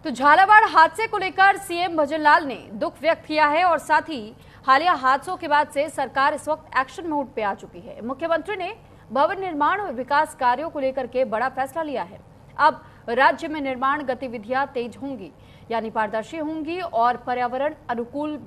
तो झालावाड़ हादसे को लेकर सीएम भजनलाल ने दुख व्यक्त किया है और साथ ही हालिया हादसों के बाद से सरकार इस वक्त एक्शन मोड पे आ चुकी है। मुख्यमंत्री ने भवन निर्माण और विकास कार्यों को लेकर के बड़ा फैसला लिया है। अब राज्य में निर्माण गतिविधियां तेज होंगी, यानी पारदर्शी होंगी और पर्यावरण अनुकूल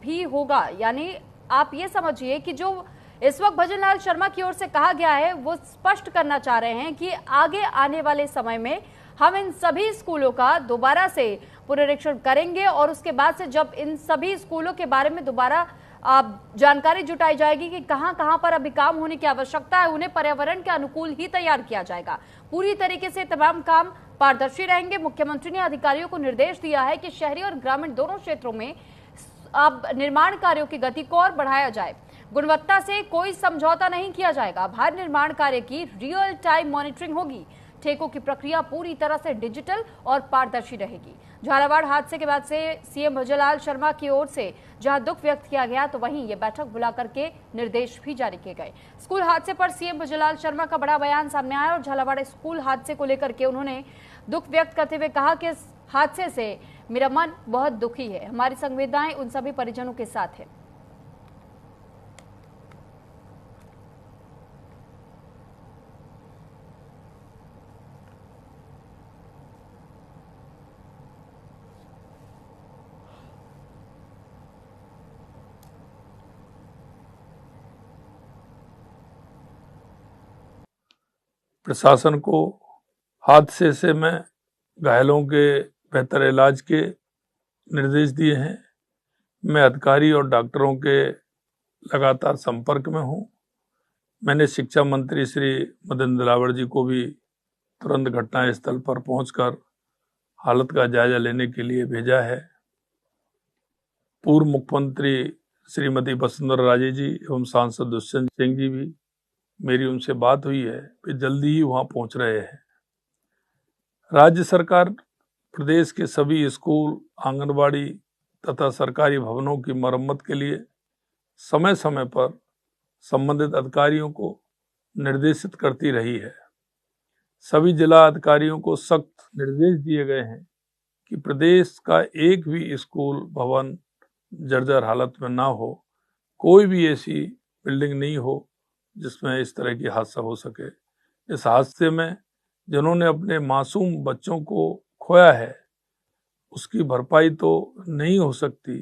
भी होगा। यानी आप ये समझिए कि जो इस वक्त भजनलाल शर्मा की ओर से कहा गया है वो स्पष्ट करना चाह रहे हैं कि आगे आने वाले समय में हम इन सभी स्कूलों का दोबारा से पुनरीक्षण करेंगे और उसके बाद से जब इन सभी स्कूलों के बारे में दोबारा जानकारी जुटाई जाएगी कि कहां पर अभी काम होने की आवश्यकता है, उन्हें पर्यावरण के अनुकूल ही तैयार किया जाएगा। पूरी तरीके से तमाम काम पारदर्शी रहेंगे। मुख्यमंत्री ने अधिकारियों को निर्देश दिया है कि शहरी और ग्रामीण दोनों क्षेत्रों में अब निर्माण कार्यों की गति को और बढ़ाया जाए। गुणवत्ता से कोई समझौता नहीं किया जाएगा। भार निर्माण कार्य की रियल टाइम मॉनिटरिंग होगी। ठेकों की प्रक्रिया पूरी तरह से डिजिटल और पारदर्शी रहेगी। झालावाड़ हादसे के बाद से सीएम भजनलाल शर्मा की ओर से जहां दुख व्यक्त किया गया, तो वहीं ये बैठक बुला करके निर्देश भी जारी किए गए। स्कूल हादसे पर सीएम भजनलाल शर्मा का बड़ा बयान सामने आया और झालावाड़ स्कूल हादसे को लेकर के उन्होंने दुख व्यक्त करते हुए कहा कि इस हादसे से मेरा मन बहुत दुखी है। हमारी संवेदनाएं उन सभी परिजनों के साथ है। प्रशासन को हादसे से में घायलों के बेहतर इलाज के निर्देश दिए हैं। मैं अधिकारी और डॉक्टरों के लगातार संपर्क में हूं। मैंने शिक्षा मंत्री श्री मदन दिलावर जी को भी तुरंत घटनास्थल पर पहुंचकर हालत का जायजा लेने के लिए भेजा है। पूर्व मुख्यमंत्री श्रीमती वसुंधरा राजे जी एवं सांसद दुष्यंत सिंह जी भी, मेरी उनसे बात हुई है, वे जल्दी ही वहां पहुंच रहे हैं। राज्य सरकार प्रदेश के सभी स्कूल, आंगनबाड़ी तथा सरकारी भवनों की मरम्मत के लिए समय समय पर संबंधित अधिकारियों को निर्देशित करती रही है। सभी जिला अधिकारियों को सख्त निर्देश दिए गए हैं कि प्रदेश का एक भी स्कूल भवन जर्जर हालत में ना हो, कोई भी ऐसी बिल्डिंग नहीं हो जिसमें इस तरह की हादसा हो सके। इस हादसे में जिन्होंने अपने मासूम बच्चों को खोया है, उसकी भरपाई तो नहीं हो सकती,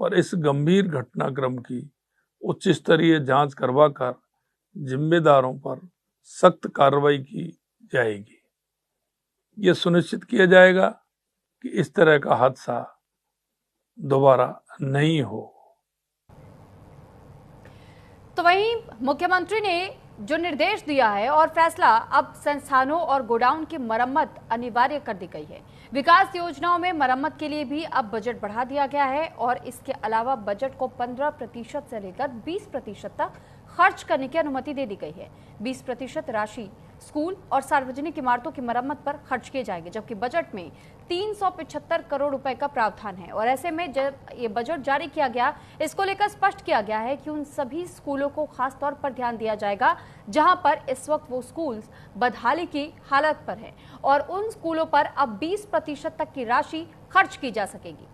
पर इस गंभीर घटनाक्रम की उच्च स्तरीय जांच करवाकर जिम्मेदारों पर सख्त कार्रवाई की जाएगी। यह सुनिश्चित किया जाएगा कि इस तरह का हादसा दोबारा नहीं हो। तो वहीं मुख्यमंत्री ने जो निर्देश दिया है और फैसला, अब संस्थानों और गोडाउन की मरम्मत अनिवार्य कर दी गई है। विकास योजनाओं में मरम्मत के लिए भी अब बजट बढ़ा दिया गया है और इसके अलावा बजट को 15% से लेकर 20% तक खर्च करने की अनुमति दे दी गई है। 20% राशि स्कूल और सार्वजनिक इमारतों की मरम्मत पर खर्च किए जाएंगे, जबकि बजट में 375 करोड़ रुपए का प्रावधान है। और ऐसे में जब ये बजट जारी किया गया, इसको लेकर स्पष्ट किया गया है कि उन सभी स्कूलों को खास तौर पर ध्यान दिया जाएगा जहां पर इस वक्त वो स्कूल बदहाली की हालत पर है और उन स्कूलों पर अब 20% तक की राशि खर्च की जा सकेगी।